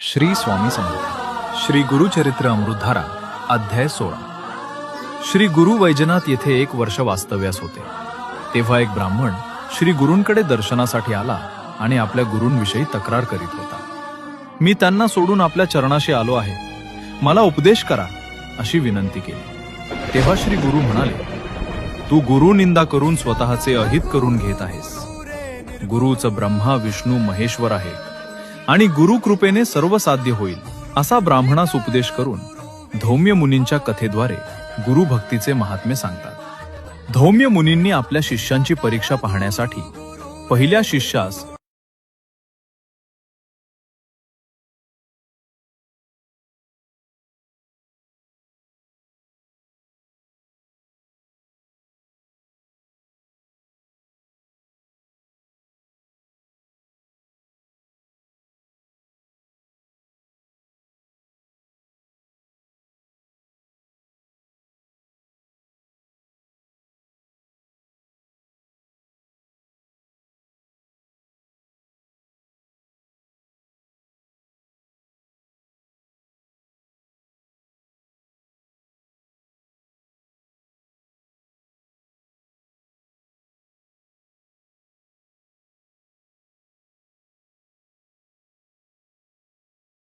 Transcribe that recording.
श्री स्वामी समर्थ. श्री गुरुचरित्र अमृतधारा अध्याय 16. श्री गुरु वैजनाथ येथे 1 वर्ष वास्तव्यास होते. तेव्हा एक ब्राह्मण श्री गुरूंकडे दर्शनासाठी आला आणि आपल्या गुरूंविषयी तक्रार करीत होता. मी त्यांना सोडून आपल्या चरणाशी आलो आहे, मला उपदेश करा अशी विनंती केली. तेव्हा श्री गुरु म्हणाले, तू गुरु निंदा करून स्वतःचे अहित करून घेत आहेस. गुरुच ब्रह्मा विष्णू महेश्वर आहे आणि गुरु कृपेने सर्व साध्य होईल असा ब्राह्मणास उपदेश करून धौम्य मुनींच्या कथेद्वारे गुरु भक्तीचे महात्म्य सांगतात. धौम्य मुनींनी आपल्या शिष्यांची परीक्षा पाहण्यासाठी पहिल्या शिष्यास